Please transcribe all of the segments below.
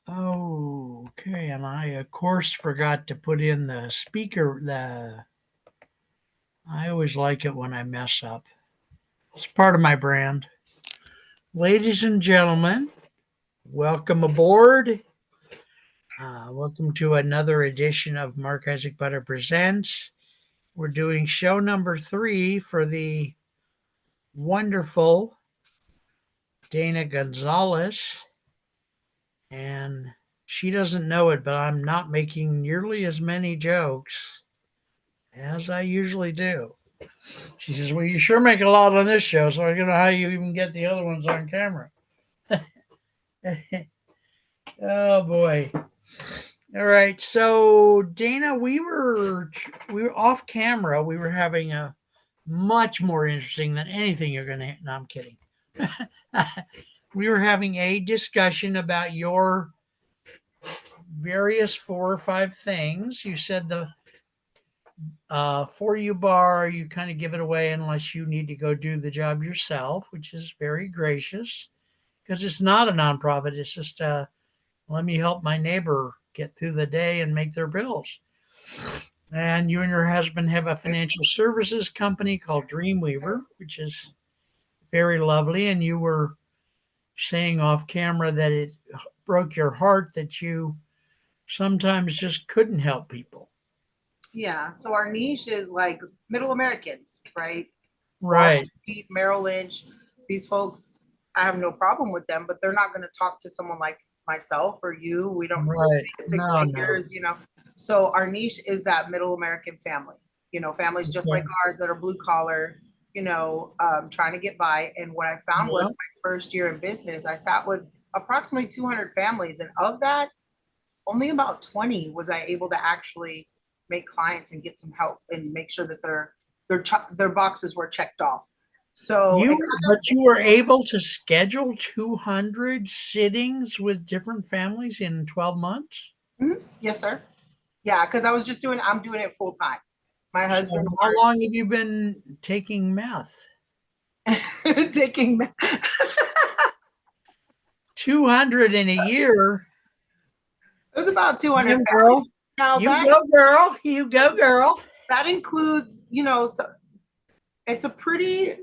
Oh, okay. And I, of course, forgot to put in the speaker. I always like it when I mess up. It's part of my brand. Ladies and gentlemen, welcome aboard. Welcome to another edition of Mark Isaac Butter Presents. We're doing show number 3 for the wonderful Dayna Gonzales. And she doesn't know it, but I'm not making nearly as many jokes as I usually do. She says, "Well, you sure make a lot on this show, so I don't know how you even get the other ones on camera." Oh boy. All right. So Dayna, we were off camera. We were having a much more interesting than anything you're gonna. No, I'm kidding. We were having a discussion about your various 4 or 5 things. You said the for you bar, you kind of give it away unless you need to go do the job yourself, which is very gracious because it's not a nonprofit. It's just let me help my neighbor get through the day and make their bills. And you and your husband have a financial services company called Dreamweaver, which is very lovely. And you were saying off camera that it broke your heart that you sometimes just couldn't help people. Yeah, so our niche is like middle Americans, right? Wall Right. Street, Merrill Lynch, these folks, I have no problem with them, but they're not going to talk to someone like myself or you. We don't Right. make six No, no. figures. So our niche is that middle American family, families just like Okay. ours that are blue collar, trying to get by. And what I found was Yeah. my first year in business, I sat with approximately 200 families. And of that, only about 20 was I able to actually make clients and get some help and make sure that their boxes were checked off. So it But you were able to schedule 200 sittings with different families in 12 months? yes, sir. Yeah, because I'm doing it full time. My So husband how long have you been taking meth? worked taking 200 in a year? it was about 200 Damn, families. girl. Now You go, girl. You go, girl. that includes, so it's a pretty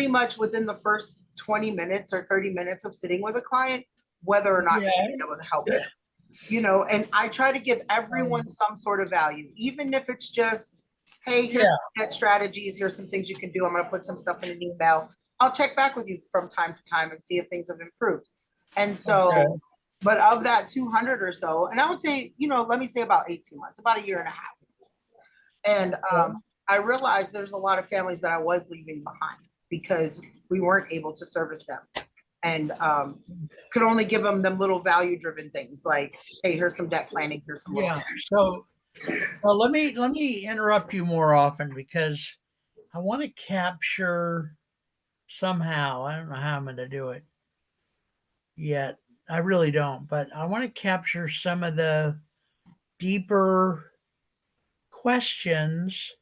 much within the first 20 minutes or 30 minutes of sitting with a client, whether or not Yeah. you're gonna be able to help them. And I try to give everyone some sort of value, even if it's just, hey, here's Yeah. some net strategies, here's some things you can do. I'm going to put some stuff in an email. I'll check back with you from time to time and see if things have improved. And so, Okay. but of that 200 or so, and I would say, let me say about 18 months, about a year and a half. And I realized there's a lot of families that I was leaving behind because we weren't able to service them and could only give them little value driven things like, hey, here's some debt planning, here's some little. Yeah. So well, let me interrupt you more often because I want to capture somehow. I don't know how I'm going to do it yet. I really don't, but I want to capture some of the deeper questions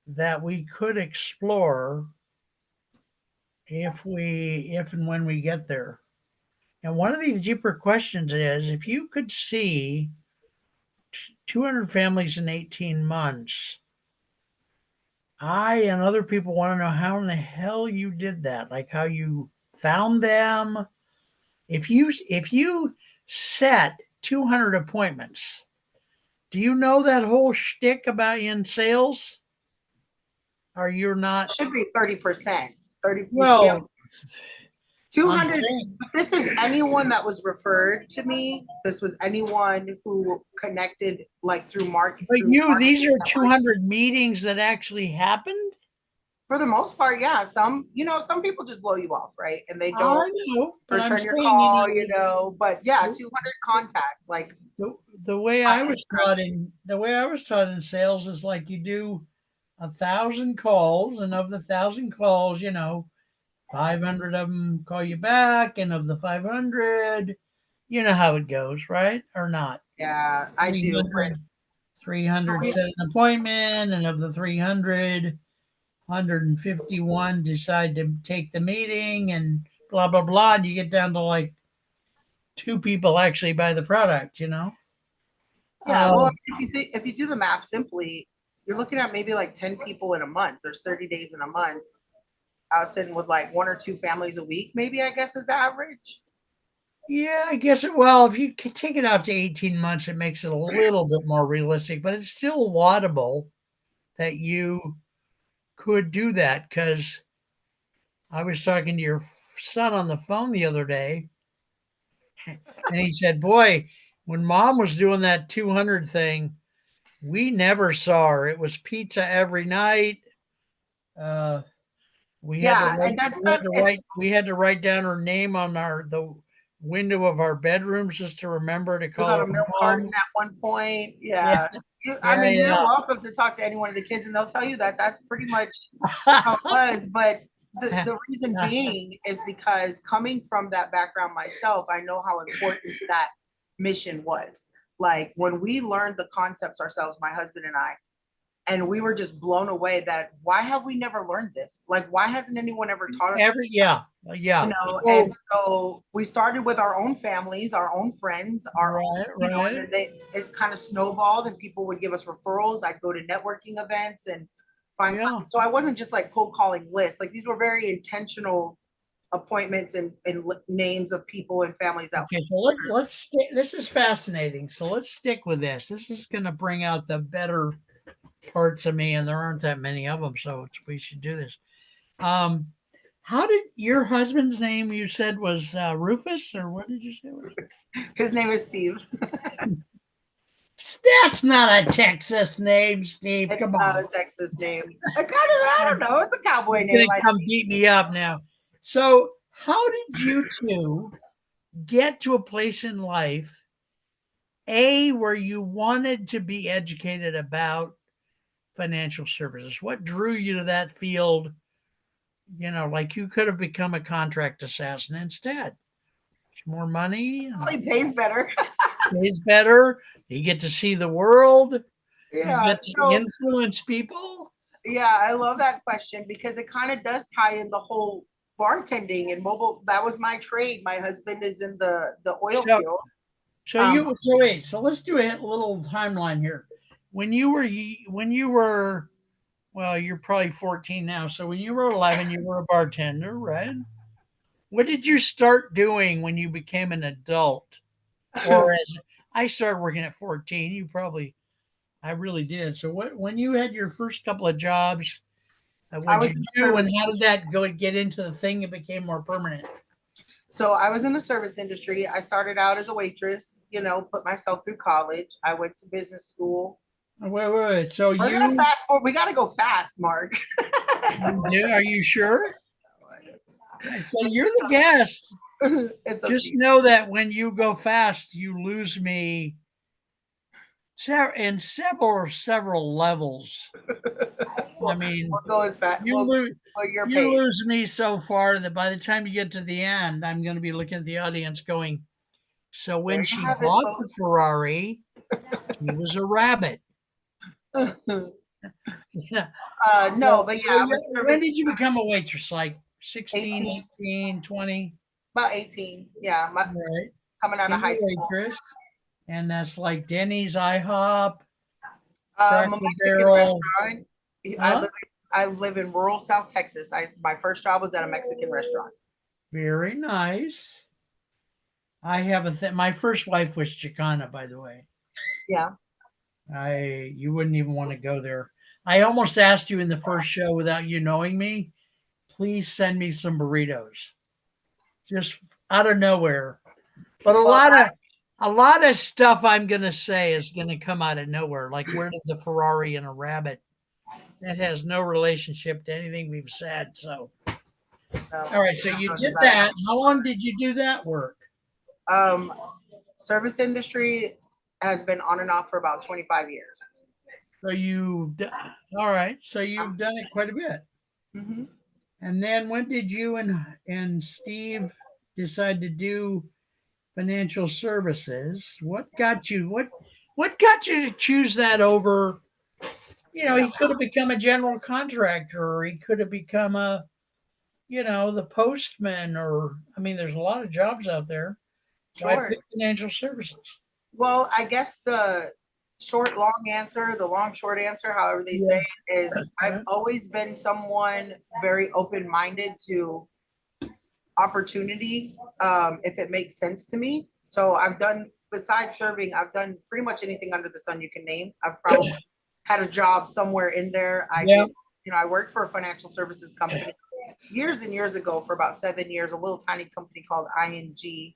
that we could explore if and when we get there. And one of these deeper questions is if you could see 200 families in 18 months, I and other people want to know how in the hell you did that, like how you found them. If you set 200 appointments, do you know that whole shtick about in sales? Or you're not? Should be 30%. 30, you should be able Well, I'm 200. saying, But this is anyone that was referred to me. This was anyone who connected like but through these marketing are networks. 200 meetings that actually happened. For the most part, yeah. Some people just blow you off, right? And they don't I know, but I'm return your saying, call. But yeah, the, 200 contacts. Like the way I I can was taught stretch. in the way I was taught in sales is like you do 1,000 calls, and of the 1,000 calls, 500 of them call you back, and of the 500, you know how it goes, right? Or not? Yeah, I do. But 300, 300 we, set an appointment, and of the 300, 151 decide to take the meeting, and blah blah blah. And you get down to like two people actually buy the product, Yeah, well, Um, if you do the math simply, you're looking at maybe like 10 people in a month. There's 30 days in a month. I was sitting with like one or two families a week, maybe I guess is the average. yeah, I guess well, if you could take it out to 18 months, it makes it a little bit more realistic, but it's still laudable that you could do that because I was talking to your son on the phone the other day, and he said, "Boy, when mom was doing that 200 thing, we never saw her. It was pizza every night. Uh, Yeah, and that's not it's we had to write down her name on the window of our bedrooms just to remember to was call on her a milk carton mom." at one point. Yeah, Yeah. I yeah, mean, you're yeah. welcome to talk to any one of the kids and they'll tell you that that's pretty much how it was. But the reason being is because coming from that background myself, I know how important that mission was. Like when we learned the concepts ourselves, my husband and I, and we were just blown away that why have we never learned this? Like, why hasn't anyone ever taught us this? Yeah. And So so we started with our own families, our own friends, our own, right, and right. then it kind of snowballed and people would give us referrals. I'd go to networking events and find, Yeah. so I wasn't just like cold calling lists. Like these were very intentional appointments and names of people and families that. Okay, so let's stick. This is fascinating. So let's stick with this. This is going to bring out the better parts of me, and there aren't that many of them, so we should do this. Um, how did your husband's name you said was Rufus, or what did you say? His name is Steve. That's not a Texas name, Steve. It's Come not on. a Texas name. I don't know. It's a cowboy He's name. gonna come beat me up now. So, how did you two get to a place in life, A, where you wanted to be educated about financial services? What drew you to that field? Like you could have become a contract assassin instead. It's more money, Probably pays better. pays better. You get to see the world. You Yeah. get to So influence people. yeah, I love that question because it kind of does tie in the whole bartending and mobile. That was my trade. My husband is in the oil So, field. so Um, you so wait. So let's do a little timeline here. When you were well, you're probably 14 now. So when you were 11, you were a bartender, right? What did you start doing when you became an adult? Or as I started working at 14, I really did. So when you had your first couple of jobs, I what'd was you in the do and service. how did that go and get into the thing that became more permanent? So I was in the service industry. I started out as a waitress. Put myself through college. I went to business school. Wait. So We're gonna you fast forward. We got to go fast, Mark. do, are you sure? So you're the guest. It's Just okay. know that when you go fast, you lose me in several levels. I mean, We'll go as fast. you lose Well, your you pace. lose me so far that by the time you get to the end, I'm going to be looking at the audience going, so There when you she have it, bought the folks. Ferrari, he was a rabbit. Yeah. No, but yeah, I was When did service you become a waitress? Like 16, 18, 18, 20? about 18. Yeah, Right. coming out of You're high a school. waitress. And that's like Denny's, IHOP, A Cracker Mexican Barrel. restaurant. I Huh? live I live in rural South Texas. My first job was at a Mexican restaurant. Very nice. I have my first wife was Chicana, by the way. Yeah. You wouldn't even want to go there. I almost asked you in the first show without you knowing me, please send me some burritos. Just out of nowhere. But Well, a lot of stuff I'm gonna say is gonna come out of nowhere. Like where did the Ferrari and a rabbit? That has no relationship to anything we've said. So all right, so you did that. How long did you do that work? um, service industry has been on and off for about 25 years. So all right. So you've done it quite a bit. Mhm. And then when did you and Steve decide to do financial services? What got you to choose that over? He could have become a general contractor, or he could have become the postman, or I mean, there's a lot of jobs out there. Why Sure. pick financial services? Well, I guess the short, long answer, the long, short answer, however they say Yeah. it, is I've always been someone very open-minded to opportunity, if it makes sense to me. So I've done, besides serving, I've done pretty much anything under the sun you can name. I've probably had a job somewhere in there. I Yeah. did, I worked for a financial services company years and years ago for about 7 years, a little tiny company called ING.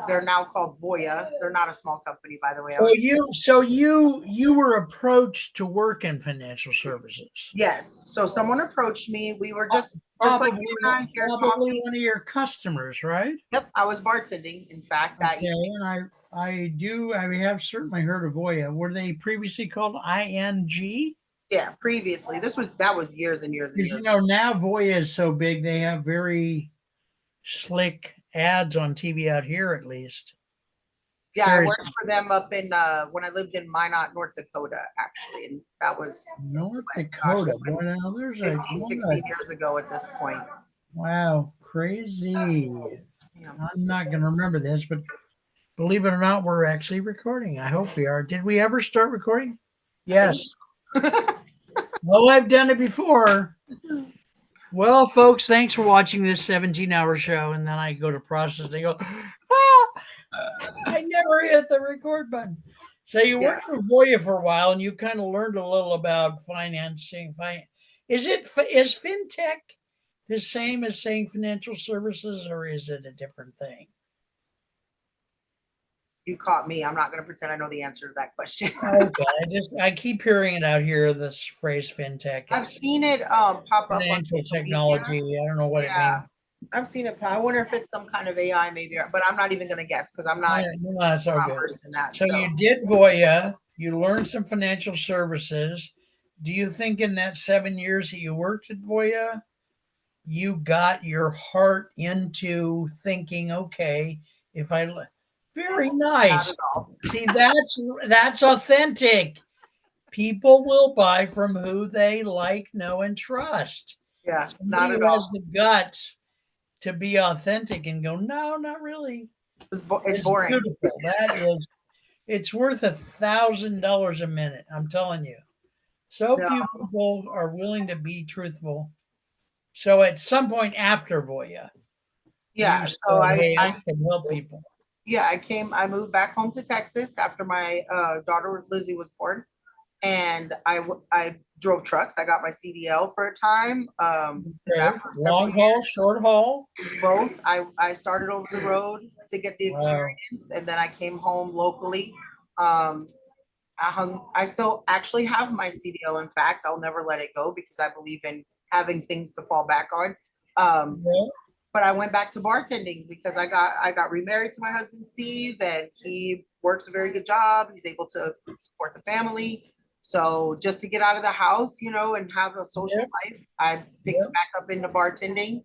They're now called Voya. They're not a small company, by the way. I So was you were approached to work in financial services. Yes. So someone approached me. We were just like Probably you and I here probably talking. one of your customers, right? Yep, I was bartending, in fact, that Okay, and I have certainly heard of Voya. Were they previously called ING? yeah, previously. That was years and years and Because years. now Voya is so big, they have very slick ads on TV out here, at least. Yeah, I Curious. worked for them up in when I lived in Minot, North Dakota, actually. And that was, North gosh, Dakota. it's been Boy, now there's a 15, 16 years ago at this point. wow, crazy. Yeah. I'm not going to remember this, but believe it or not, we're actually recording. I hope we are. Did we ever start recording? I think Yes. Well, I've done it before. Well, folks, thanks for watching this 17-hour show. And then I go to process. They go, ah, I never hit the record button. So you yeah. worked for Voya for a while, and you kind of learned a little about financing. Is fintech the same as saying financial services, or is it a different thing? You caught me. I'm not going to pretend I know the answer to that question. Okay, I keep hearing it out here. This phrase fintech. I've It's seen it pop up on financial social media. technology. I don't know what it Yeah, means. I've seen it. I wonder if it's some kind of AI, maybe, but I'm not even going to guess because Yeah, no, that's all I'm not good. versed in that. So So you did Voya. You learned some financial services. Do you think in that 7 years that you worked at Voya, you got your heart into thinking, okay, if I very not nice. at all. See, that's authentic. People will buy from who they like, know, and trust. Yeah, not Somebody at who has all. the guts to be authentic and go, no, not really. It's It's boring. beautiful. It's worth $1,000 a minute. I'm telling you. So No, few people are willing to be truthful. So at some point after Voya, you yeah. So said, hey, I can help people. I moved back home to Texas after my daughter Lizzie was born, and I drove trucks. I got my CDL for a time. Did Okay. that for several Long haul, years. short haul. Both. I started over the road to get the Wow. experience, and then I came home locally. Um, I still actually have my CDL. In fact, I'll never let it go because I believe in having things to fall back on. Um, Yeah. but I went back to bartending because I got remarried to my husband Steve, and he works a very good job. He's able to support the family. So just to get out of the house, and have a social Yep. life, I picked Yep. back up into bartending.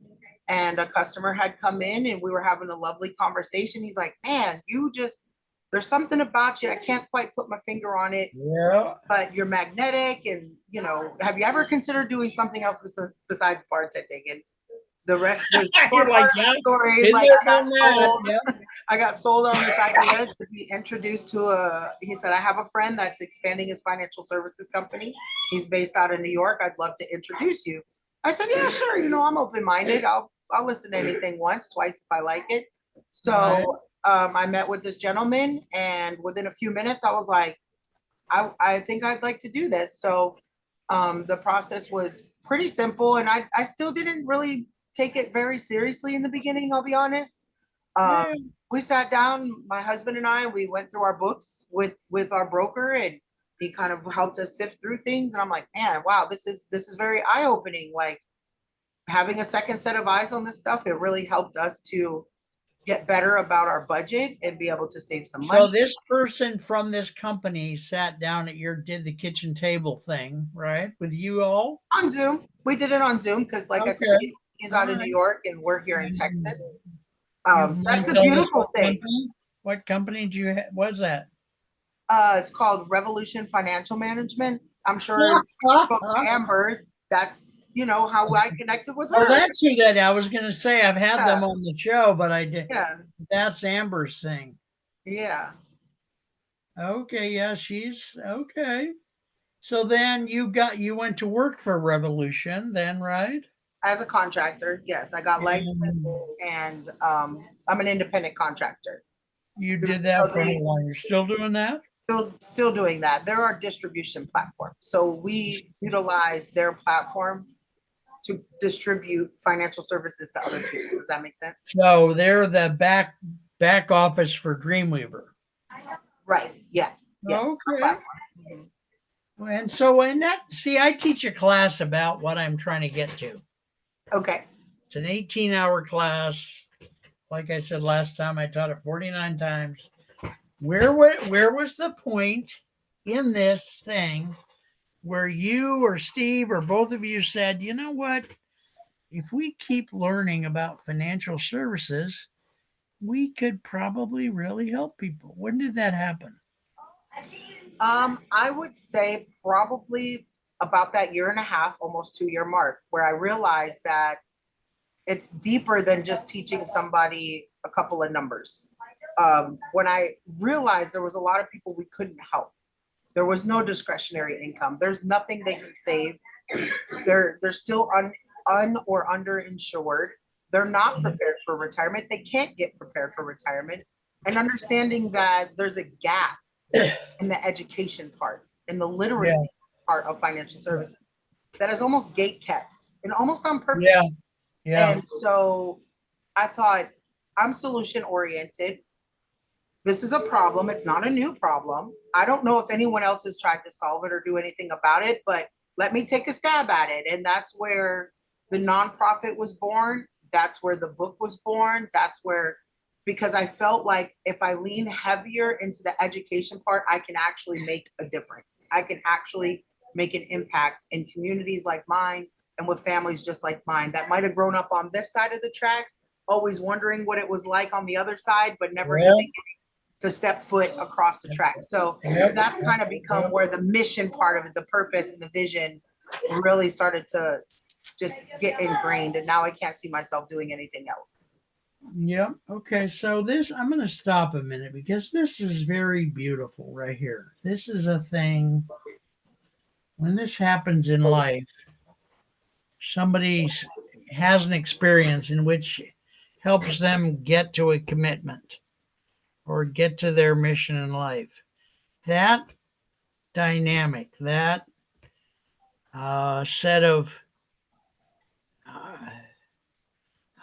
And a customer had come in, and we were having a lovely conversation. He's like, "Man, there's something about you. I can't quite put my finger on it, Yeah. but you're magnetic. And have you ever considered doing something else besides bartending?" And the rest, the You're short like, part of yeah, the story is been like there, I got done that. sold. Yeah. I got sold on this idea to be introduced to he said, "I have a friend that's expanding his financial services company. He's based out of New York. I'd love to introduce you." I said, "Yeah, sure. I'm open-minded. I'll listen to anything once, twice if I like it." Right. So I met with this gentleman, and within a few minutes, I was like, I think I'd like to do this. So the process was pretty simple, and I still didn't really take it very seriously in the beginning, I'll be honest. Um, Yeah. we sat down, my husband and I, we went through our books with our broker, and he kind of helped us sift through things. And I'm like, man, wow, this is very eye-opening. Like having a second set of eyes on this stuff, it really helped us to get better about our budget and be able to save some money So this person from this company sat down did the kitchen table thing, right? With you all? on Zoom. We did it on Zoom because, like I said, Okay. he's All out of New right. York and we're here in And Texas. you That's mind the telling us beautiful thing. What company do you was that? It's called Revolution Financial Management. I'm sure you spoke to Amber. that's, how I connected with Oh, her. that's who that. I was going to say I've had Yeah, them on the show, but I did. yeah, That's Amber's thing. yeah. Okay, yeah, she's okay. So then you went to work for Revolution, then, right? As a contractor, yes, I got And licensed, and I'm an independent contractor. you So did that for how they long? You're still doing that? still doing that. They're our distribution platform. So we utilize their platform to distribute financial services to other people. Does that make sense? So they're the back office for Dreamweaver. Right. Yeah. Yes. Our Okay. platform. Mhm. And so in that, see, I teach a class about what I'm trying to get to. Okay. It's an 18-hour class. Like I said last time, I taught it 49 times. Where was the point in this thing where you or Steve or both of you said, you know what? If we keep learning about financial services, we could probably really help people. When did that happen? I would say probably about that year and a half, almost 2 year mark, where I realized that it's deeper than just teaching somebody a couple of numbers. When I realized there was a lot of people we couldn't help. There was no discretionary income. There's nothing they can save. They're still un or underinsured. They're not prepared for retirement. They can't get prepared for retirement. And understanding that there's a gap in the education part, in the Yeah, literacy part of financial services, that is almost gate kept and almost on yeah, purpose. yeah. And so I thought, I'm solution oriented. This is a problem. It's not a new problem. I don't know if anyone else has tried to solve it or do anything about it, but let me take a stab at it. And that's where the nonprofit was born. That's where the book was born. That's where, because I felt like if I lean heavier into the education part, I can actually make a difference. I can actually make an impact in communities like mine and with families just like mine that might have grown up on this side of the tracks, always wondering what it was like on the other side, but never even Well, to step foot across the track. So yep, that's yep, kind of become yep. where the mission part of it, the purpose and the vision really started to just get ingrained. And now I can't see myself doing anything else. Yep. Okay. So this, I'm going to stop a minute because this is very beautiful right here. This is a thing. When this happens in life, somebody has an experience in which helps them get to a commitment or get to their mission in life. That dynamic, that set of, uh,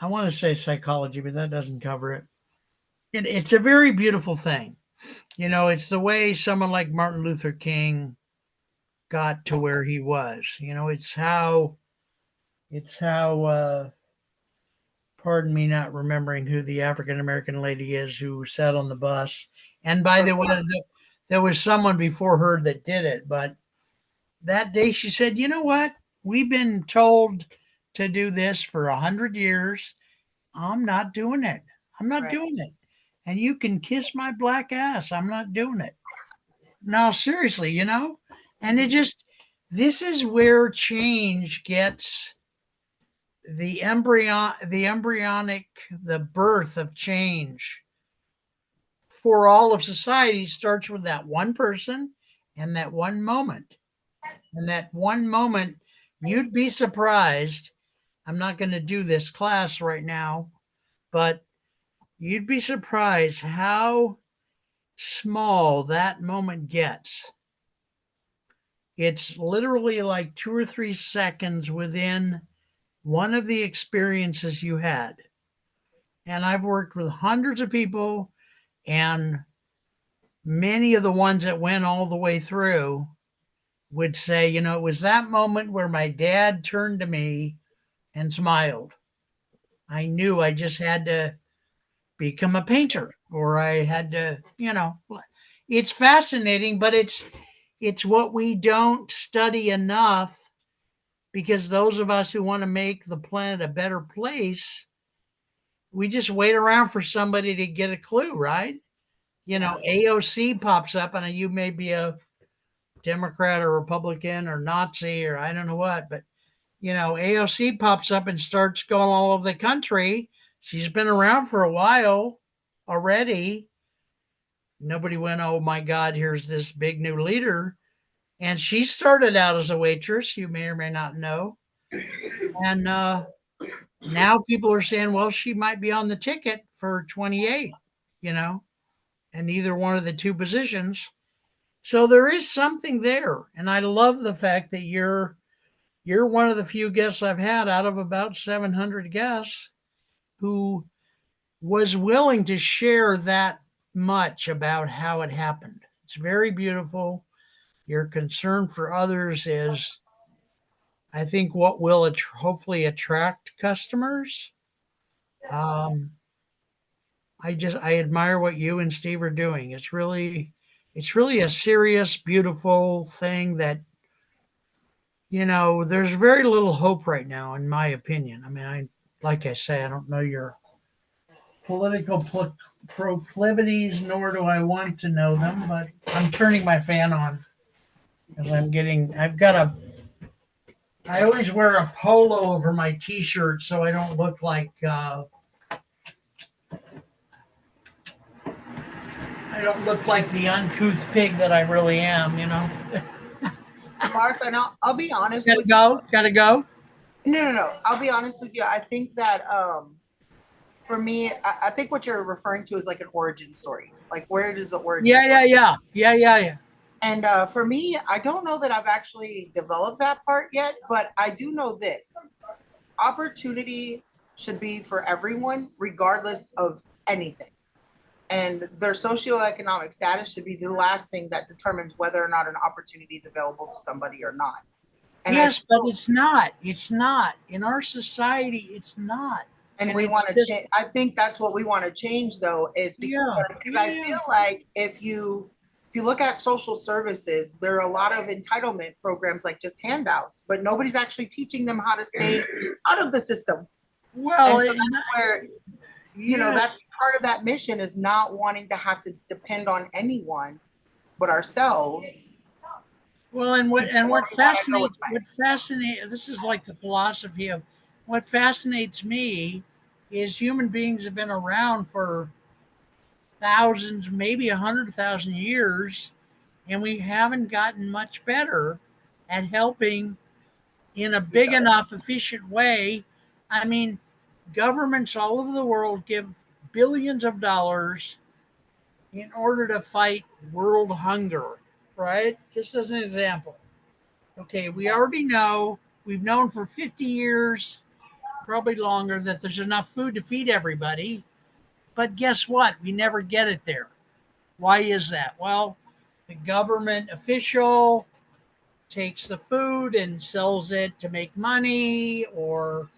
I want to say psychology, but that doesn't cover it. It's a very beautiful thing. You know, it's the way someone like Martin Luther King got to where he was. You know, it's how pardon me not remembering who the African American lady is who sat on the bus. And by the way, there was someone before her that did it, but that day she said, "You know what? We've been told to do this for 100 years. I'm not doing it. I'm not Right. doing it. And you can kiss my black ass. I'm not doing it." No, seriously, you know? And it just, this is where change gets the birth of change for all of society starts with that one person and that one moment. And that one moment, you'd be surprised. I'm not going to do this class right now, but you'd be surprised how small that moment gets. It's literally like 2 or 3 seconds within one of the experiences you had. And I've worked with hundreds of people, and many of the ones that went all the way through would say, you know, it was that moment where my dad turned to me and smiled. I knew I just had to become a painter or I had to, you know, it's fascinating, but it's what we don't study enough because those of us who want to make the planet a better place, we just wait around for somebody to get a clue, right? You know, Yeah. AOC pops up and you may be a Democrat or Republican or Nazi or I don't know what, but AOC pops up and starts going all over the country. She's been around for a while already. Nobody went, oh my God, here's this big new leader. And she started out as a waitress, you may or may not know. And now people are saying, well, she might be on the ticket for 28, you know, and either one of the two positions. So there is something there. And I love the fact that you're one of the few guests I've had out of about 700 guests who was willing to share that much about how it happened. It's very beautiful. Your concern for others is, I think, what will hopefully attract customers. Um, I admire what you and Steve are doing. It's really a serious, beautiful thing that there's very little hope right now, in my opinion. I mean, like I say, I don't know your political proclivities, nor do I want to know them, but I'm turning my fan on because I always wear a polo over my t-shirt so I don't look like, the uncouth pig that I really am. Mark, and I'll be honest Gotta with go, gotta go. no. I'll be honest with you. I think that for me, I think what you're referring to is like an origin story. Like, where does the origin Yeah, yeah, story? yeah, yeah, yeah, yeah. And for me, I don't know that I've actually developed that part yet, but I do know this: opportunity should be for everyone, regardless of anything. And their socioeconomic status should be the last thing that determines whether or not an opportunity is available to somebody or not. And I Yes, but feel, it's not. It's not. In our society, it's not. and And we it's want to just, change. I think that's what we want to change, though, is yeah, because I yeah. feel like if you look at social services, there are a lot of entitlement programs like just handouts, but nobody's actually teaching them how to stay out of the system. Well, And so that's where yes. that's part of that mission is not wanting to have to depend on anyone but ourselves Well, and to what get and where what we want to go in fascinates what life. fascinates this is like the philosophy of what fascinates me is human beings have been around for thousands, maybe 100,000 years, and we haven't gotten much better at helping in a Each big other. enough, efficient way. I mean, governments all over the world give billions of dollars in order to fight world hunger, right? Just as an example. Okay, we already know, we've known for 50 years, probably longer, that there's enough food to feed everybody. But guess what? We never get it there. Why is that? Well, the government official takes the food and sells it to make money, or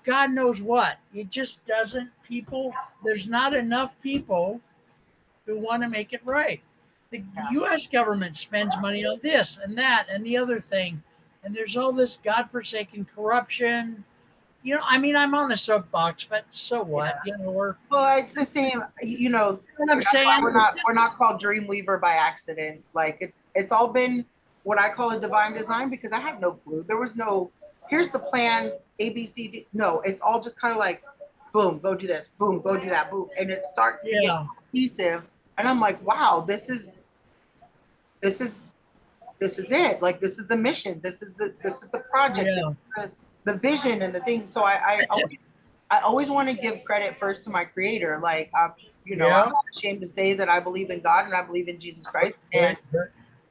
God knows what. It just doesn't, there's not enough people who want to make it right. The Yeah. US government spends money on this and that and the other thing. And there's all this godforsaken corruption. I mean, I'm on a soapbox, but so what? Yeah. We're, Well, it's the same, what I'm that's why saying? we're not called Dreamweaver by accident. Like it's all been what I call a divine design because I have no clue. There was no here's the plan, ABCD. No, it's all just kind of like boom, go do this, boom, go do that, boom. And it starts to get Yeah, cohesive. And I'm like, wow, this is this is it. Like this is the mission. This is the project. This yeah, is the vision and the thing. So I always want to give credit first to my creator. Like I'm yeah. not ashamed to say that I believe in God and I believe in Jesus Christ. And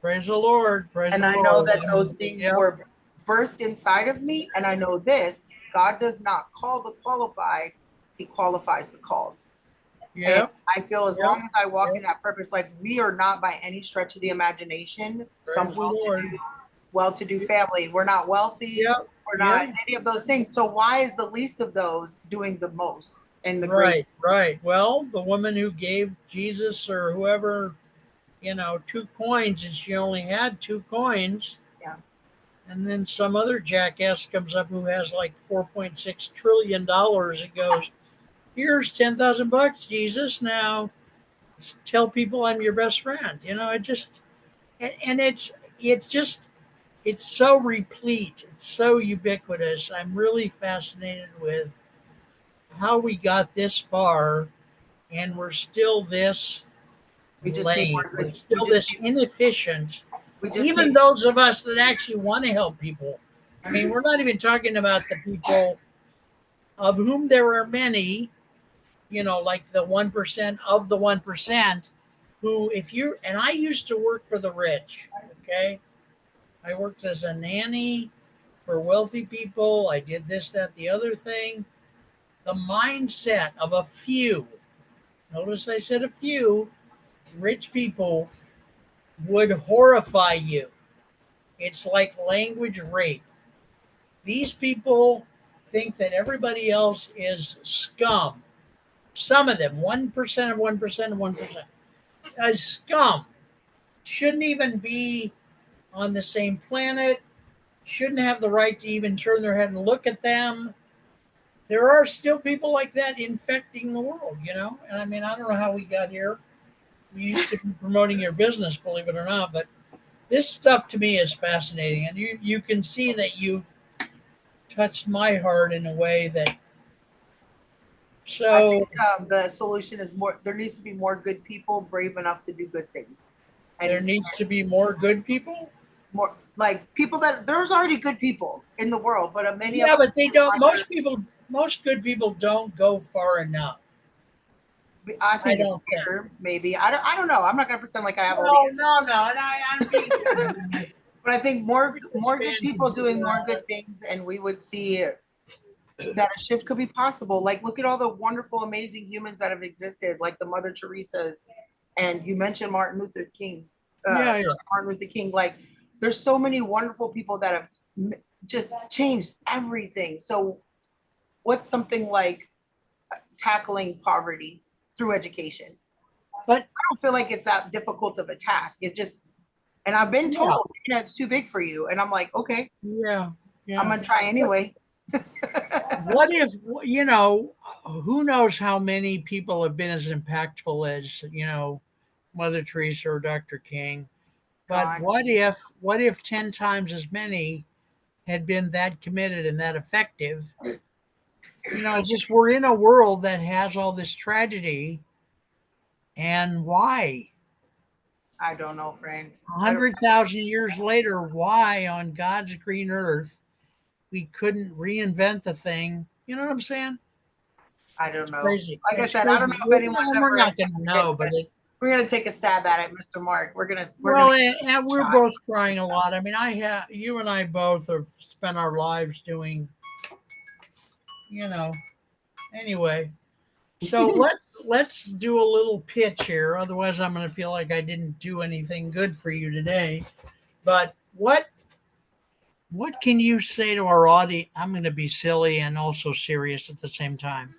Praise the Lord. Praise and the I know Lord. that those things Yep. were birthed inside of me. And I know this, God does not call the qualified, he qualifies the called. And Yep. I feel as Yep. long as I walk in Yep. that purpose, like we are not by any stretch of the imagination some Praise the Lord. well-to-do family. We're not wealthy. Yep. We're not Yep. any of those things. So why is the least of those doing the most and the great? Right. Right. Well, the woman who gave Jesus or whoever, 2 coins, and she only had 2 coins. Yeah. And then some other jackass comes up who has like $4.6 trillion and goes, "Here's 10,000 bucks, Jesus. Now tell people I'm your best friend." It just, and it's just, it's so replete, it's so ubiquitous. I'm really fascinated with how we got this far and we're still this We just need lame. more We're good. still this inefficient. We just Even need, those of us that actually want to help people. I mean, we're not even talking about the people of whom there are many, like the 1% of the 1%, who, if you, and I used to work for the rich, okay? I worked as a nanny for wealthy people. I did this, that, the other thing. The mindset of a few, notice I said a few, rich people would horrify you. It's like language rape. These people think that everybody else is scum. Some of them, 1% of 1% of 1%, as scum. Shouldn't even be on the same planet, shouldn't have the right to even turn their head and look at them. There are still people like that infecting the world. And I mean, I don't know how we got here. We used to be promoting your business, believe it or not, but this stuff to me is fascinating. And you can see that you've touched my heart in a way that, I so think the solution is more, there needs to be more good people brave enough to do good things. there And needs to be more good people. more like people that there's already good people in the world, but many of Yeah, us but they don't, most good people don't go far enough. I I think it's don't think. fear, maybe. I don't know. I'm not gonna pretend like I have all the No, answers. no, no. And I'm being But I think more good expanding people doing your more good things, and we would see that a shift could be possible. Like, look at all the wonderful, amazing humans that have existed, like the Mother Teresa's, and you mentioned Martin Luther King. Yeah, yeah. Martin Luther King. Like, there's so many wonderful people that have just changed everything. So, what's something like tackling poverty through education? But I don't feel like it's that difficult of a task. It just, and I've been yeah, told, it's too big for you. And I'm like, okay, yeah, I'm yeah. gonna try anyway. What if, who knows how many people have been as impactful as, Mother Teresa or Dr. King? But Gone. what if 10 times as many had been that committed and that effective? Just we're in a world that has all this tragedy. And why? I don't know, friend. A 100,000 years later, why on God's green earth we couldn't reinvent the thing? You know what I'm saying? I don't It's know. crazy. Like I It's said, I don't crazy. know if anyone's We're ever not going to attempted it, know, but but we're gonna take a stab at it, Mr. Mark. We're gonna well, and we're try. both trying a lot. I mean, you and I both have spent our lives doing, you know, anyway. So let's do a little pitch here. Otherwise, I'm going to feel like I didn't do anything good for you today. But what can you say to our audience? I'm going to be silly and also serious at the same time.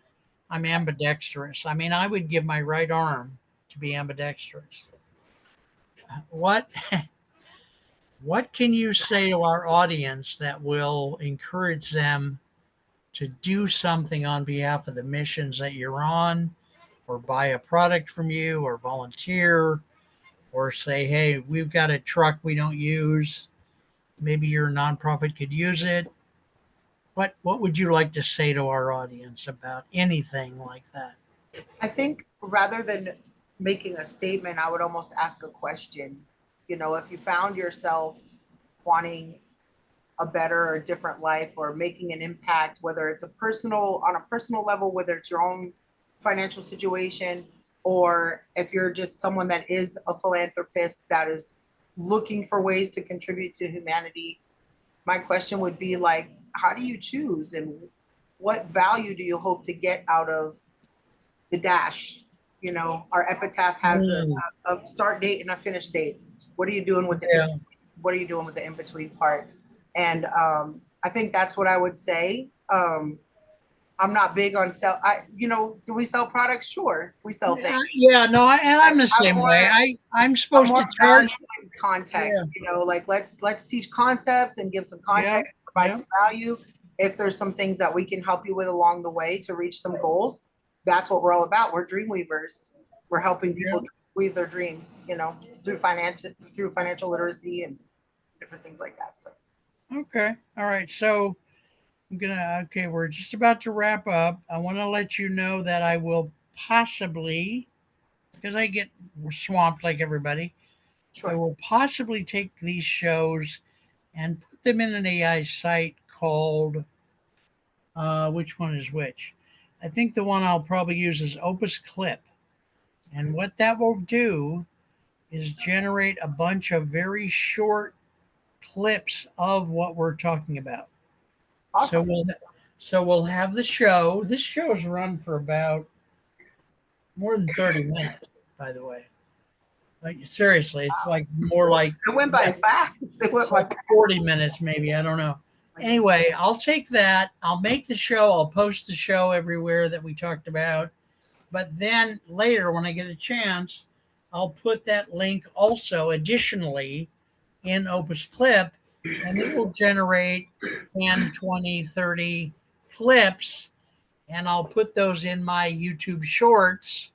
I'm ambidextrous. I mean, I would give my right arm to be ambidextrous. What what can you say to our audience that will encourage them to do something on behalf of the missions that you're on, or buy a product from you, or volunteer, or say, hey, we've got a truck we don't use. Maybe your nonprofit could use it. What would you like to say to our audience about anything like that? I think rather than making a statement, I would almost ask a question. If you found yourself wanting a better or different life or making an impact, whether it's on a personal level, whether it's your own financial situation, or if you're just someone that is a philanthropist that is looking for ways to contribute to humanity, my question would be like, how do you choose and what value do you hope to get out of the dash? Our epitaph has Mm, a start date and a finish date. What are you doing with the yeah. what are you doing with the in between part? And I think that's what I would say. I'm not big on do we sell products? Sure, we sell things. Yeah, no, and I'm the I'm same way. more I'm I'm supposed more to value charge. in Yeah, context. Like let's teach concepts and give some yeah, context, provide yeah, some value. If there's some things that we can help you with along the way to reach some goals, that's what we're all about. We're dream weavers. We're helping yeah. people weave their dreams, through financial literacy and different things like that. So Okay. All right. So okay, we're just about to wrap up. I want to let you know that I will possibly, because I get swamped like everybody, I sure. will possibly take these shows and put them in an AI site called, which one is which? I think the one I'll probably use is Opus Clip. And what that will do is generate a bunch of very short clips of what we're talking about. So Awesome. we'll have the show. This show's run for about more than 30 minutes, by the way. Like seriously, it's like more like It went by fast. It went it's by like fast. 40 minutes maybe. I don't know. Anyway, I'll take that. I'll make the show. I'll post the show everywhere that we talked about. But then later, when I get a chance, I'll put that link also additionally in Opus Clip, and it will generate 10, 20, 30 clips, and I'll put those in my YouTube shorts,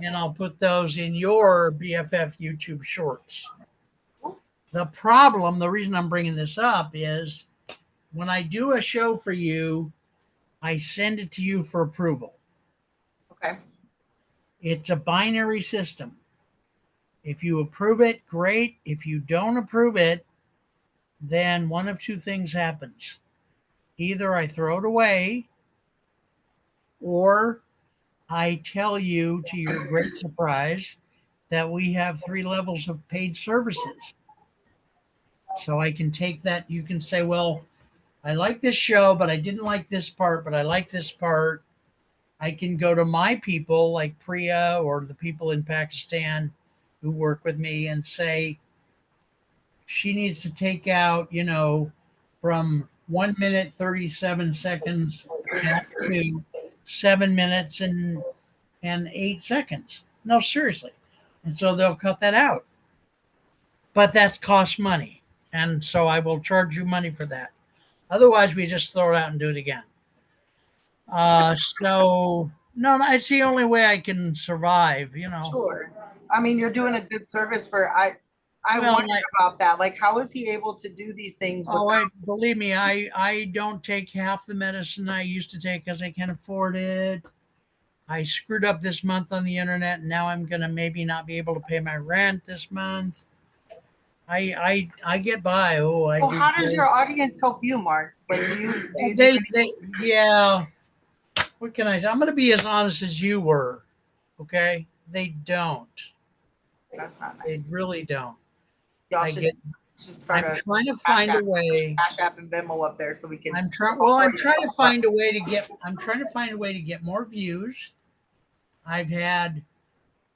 and I'll put those in your BFF YouTube shorts. The problem, the reason I'm bringing this up is when I do a show for you, I send it to you for approval. Okay. It's a binary system. If you approve it, great. If you don't approve it, then one of two things happens. Either I throw it away or I tell you to your great surprise that we have 3 levels of paid services. So I can take that. You can say, well, I like this show, but I didn't like this part, but I like this part. I can go to my people like Priya or the people in Pakistan who work with me and say, she needs to take out, from 1 minute, 37 seconds to 7 minutes and 8 seconds. No, seriously. And so they'll cut that out. But that's cost money. And so I will charge you money for that. Otherwise, we just throw it out and do it again. So no, it's the only way I can survive. Sure. I mean, you're doing a good service for I Well, wondered about that. Like, how is he able to do these things without I believe me, I don't take half the medicine I used to take because I can't afford it. I screwed up this month on the internet, and now I'm gonna maybe not be able to pay my rent this month. I get by. Oh, I well, do how does great. your audience help you, Mark? Like, do you do They yeah. What can I say? I'm gonna be as honest as you were. Okay, they don't. that's not They nice. really don't. Y'all I get. should start I'm a trying to find a way. Cash App and Venmo up there so we can I'm trying. all Well, throw I'm you trying to a find a way to get. I'm trying to find a way to get more views. I've had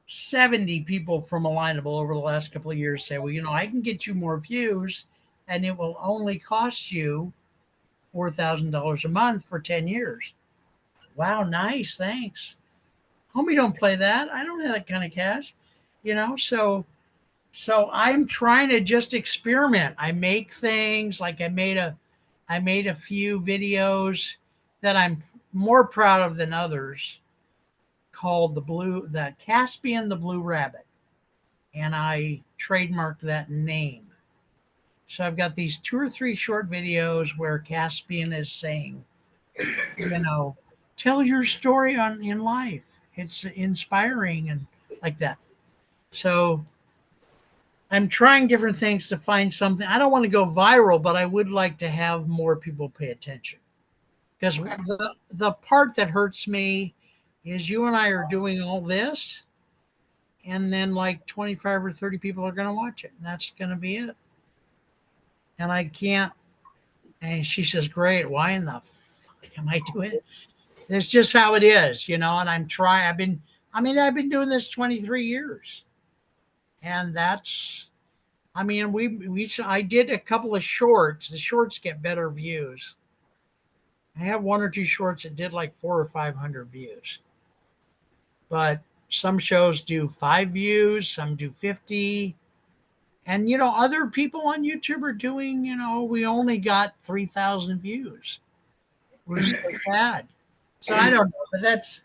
70 people from Alignable over the last couple of years say, well, I can get you more views and it will only cost you $4,000 a month for 10 years. Wow, nice. Thanks. Homie, don't play that. I don't have that kind of cash, so I'm trying to just experiment. I make things like I made a few videos that I'm more proud of than others called the Caspian the Blue Rabbit, and I trademarked that name. So I've got these 2 or 3 short videos where Caspian is saying, you know, tell your story in life. It's inspiring and like that. So I'm trying different things to find something. I don't want to go viral, but I would like to have more people pay attention. Because Okay. the part that hurts me is you and I are doing all this, and then like 25 or 30 people are going to watch it. And that's going to be it. And I can't. And she says, great. Why in the fuck am I doing it? That's just how it is. And I'm trying. I've been doing this 23 years. And I did a couple of shorts. The shorts get better views. I have 1 or 2 shorts that did like 400 or 500 views. But some shows do 5 views, some do 50. And other people on YouTube are doing, we only got 3,000 views. We're so bad. So I don't know, but that's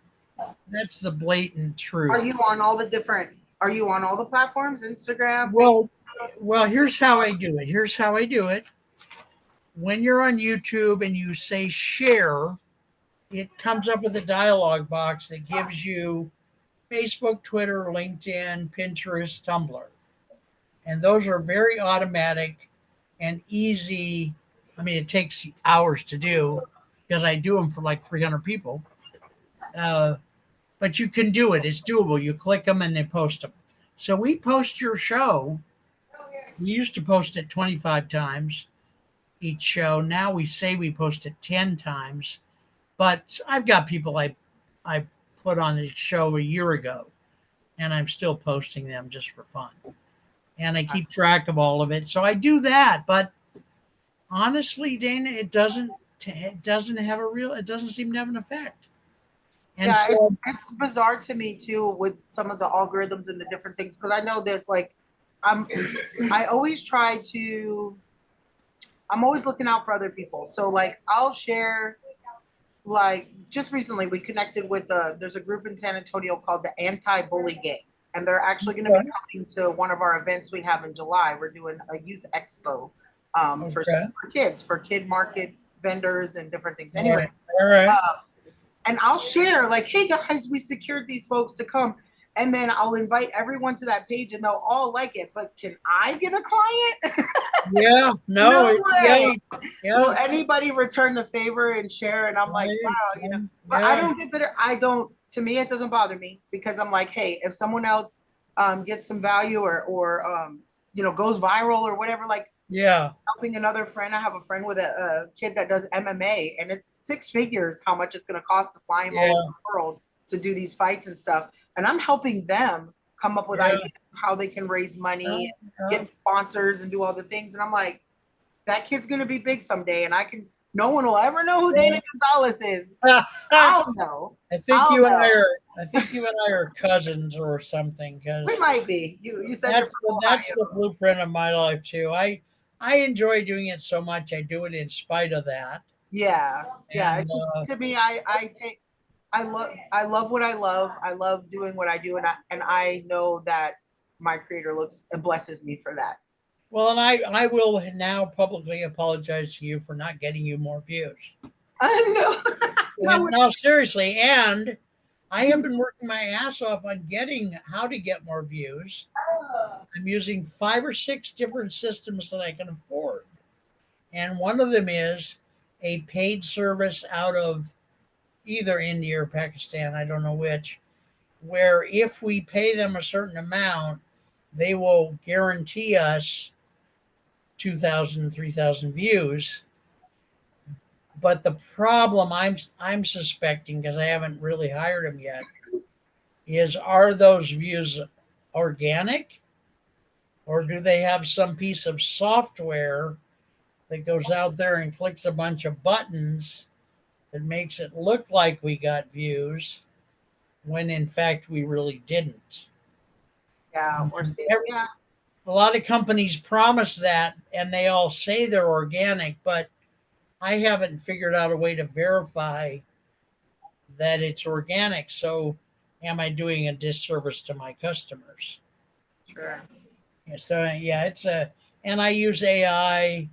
the blatant Are truth. you on all the different? Are you on all the platforms? Instagram, Well, Facebook. Well, here's how I do it. Here's how I do it. When you're on YouTube and you say share, it comes up with a dialog box that gives you Facebook, Twitter, LinkedIn, Pinterest, Tumblr. And those are very automatic and easy. I mean, it takes hours to do because I do them for like 300 people. Uh, but you can do it. It's doable. You click them and they post them. So we post your show. We used to post it 25 times each show. Now we say we post it 10 times. But I've got people I put on the show a year ago, and I'm still posting them just for fun. And I keep track of all of it. So I do that. But honestly, Dana, it doesn't have a real. It doesn't seem to have an effect. And Yeah, so it's bizarre to me too with some of the algorithms and the different things because I know this like I'm I always try to I'm always looking out for other people. So like I'll share like just recently we connected with there's a group in San Antonio called the Anti-Bully Gang, and they're actually going to be okay, coming to one of our events we have in July. We're doing a youth expo okay, for kids, for kid market vendors and different things. all Anyway, right, all right, uh, and I'll share like, hey guys, we secured these folks to come. And then I'll invite everyone to that page and they'll all like it. But can I get a client? yeah, no, No yeah, way. Will yeah, anybody return the favor and share? And I'm like, right, wow, you know, but I yeah, don't get better. I don't, to me, it doesn't bother me because I'm like, hey, if someone else gets some value or you know, goes viral or whatever, like yeah, helping another friend. I have a friend with a kid that does MMA, and it's six figures how much it's going to cost to fly him all over yeah, the world to do these fights and stuff. And I'm helping them come up with yeah, ideas of how they can raise money, yeah, get sponsors, and do all the things. And I'm like, that kid's going to be big someday, and I can. No one will ever know who Dayna Gonzales is. yeah. I'll know. I think I'll you and I know. are. I think you and I are cousins or something We because might be. You said you're that's from that's the Ohio. blueprint of my life too. I enjoy doing it so much. I do it in spite of that. Yeah, yeah. And It's just to me, I love what I love. I love doing what I do, and I know that my creator looks and blesses me for that. well, and I will now publicly apologize to you for not getting you more views. I know. And No, no, seriously, and I have been working my ass off on getting how to get more views. I'm using 5 or 6 different systems that I can afford. And one of them is a paid service out of either India or Pakistan, I don't know which, where if we pay them a certain amount, they will guarantee us 2,000, 3,000 views. But the problem I'm suspecting because I haven't really hired them yet is are those views organic or do they have some piece of software that goes out there and clicks a bunch of buttons that makes it look like we got views when in fact we really didn't. yeah, we're And seeing. Yeah, a lot of companies promise that and they all say they're organic, but I haven't figured out a way to verify that it's organic. So, am I doing a disservice to my customers? sure. Yeah, so, yeah, and I use AI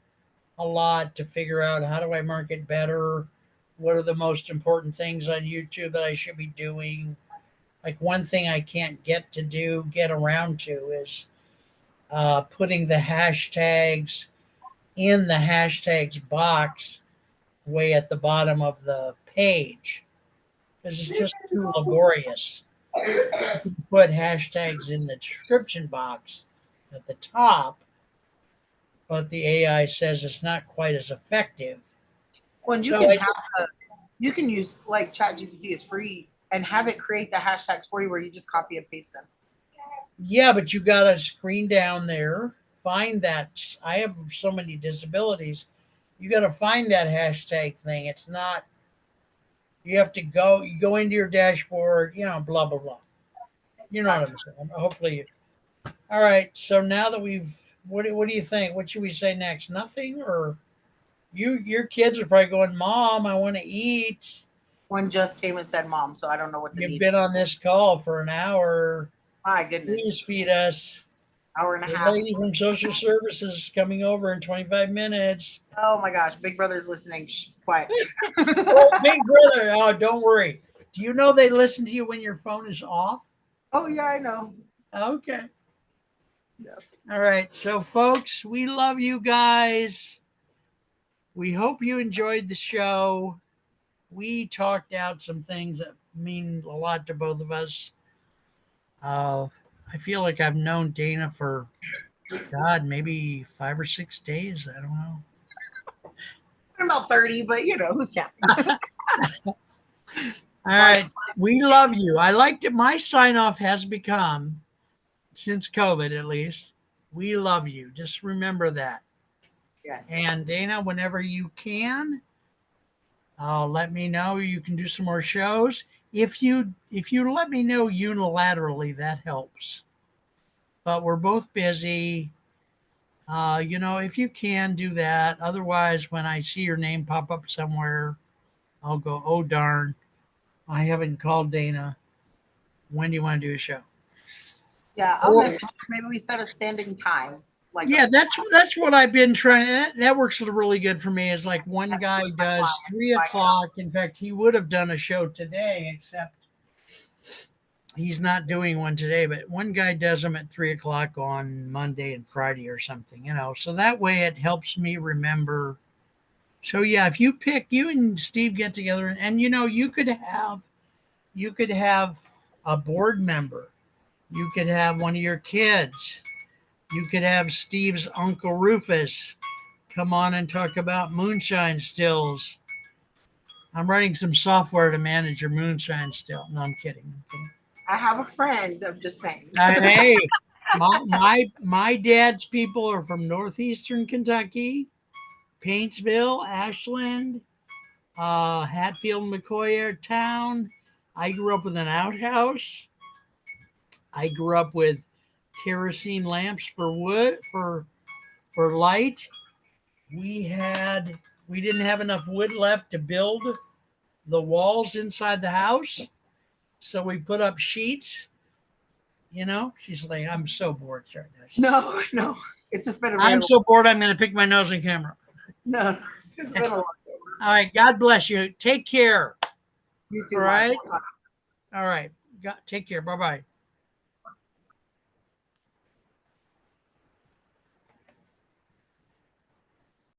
a lot to figure out how do I market better? What are the most important things on YouTube that I should be doing? Like one thing I can't get around to is putting the hashtags in the hashtags box way at the bottom of the page because it's just too laborious. You can put hashtags in the description box at the top, but the AI says it's not quite as effective. When you So can I, have you can use like ChatGPT is free and have it create the hashtags for you where you just copy and paste them. yeah, but you got to screen down there, find that. I have so many disabilities. You got to find that hashtag thing. It's not, you have to you go into your dashboard, blah, blah, blah. You know what Gotcha. I'm saying? Hopefully. All right. So now that what do you think? What should we say next? Nothing? Or your kids are probably going, Mom, I want to eat. One just came and said mom, so I don't know what the You've need been is. on this call for an hour. My goodness. Please feed us. Hour and a The half. lady from social services is coming over in 25 minutes. Oh my gosh, Big Brother's listening. Shh, quiet. Oh, Big Brother. Oh, don't worry. Do you know they listen to you when your phone is off? Oh yeah, I know. Okay. Yeah. All right. So, folks, we love you guys. We hope you enjoyed the show. We talked out some things that mean a lot to both of us. Uh, I feel like I've known Dayna for, God, maybe 5 or 6 days. I don't know. I'm about 30, but who's counting? All right. We love you. I liked it. My sign off has become, since COVID at least, we love you. Just remember that. Yes. And Dayna, whenever you can, let me know. You can do some more shows. If you let me know unilaterally, that helps. But we're both busy. If you can do that. Otherwise, when I see your name pop up somewhere, I'll go, oh darn, I haven't called Dayna. When do you want to do a show? Yeah, I'll Or, message you. Maybe we set a standing time. Like yeah, that's what I've been trying. That works really good for me. Is like one that's guy with my does clients. 3 o'clock. In fact, he would have done a show today, except he's not doing one today. But one guy does them at 3 o'clock on Monday and Friday or something. So that way it helps me remember. So yeah, if you and Steve get together, and you could have a board member, you could have one of your kids, you could have Steve's Uncle Rufus come on and talk about moonshine stills. I'm writing some software to manage your moonshine still. No, I'm kidding. I have a friend. I'm just saying. Hey, my dad's people are from northeastern Kentucky, Paintsville, Ashland, Hatfield, McCoy town. I grew up with an outhouse. I grew up with kerosene lamps for wood for light. We had we didn't have enough wood left to build the walls inside the house, so we put up sheets. She's like, I'm so bored right now. No, no. It's just been a very I'm so bored. I'm going to pick my nose in camera. no. It's just been a long day. All right. God bless you. Take care. You too. All right. Mike. All right. Take care. Bye bye.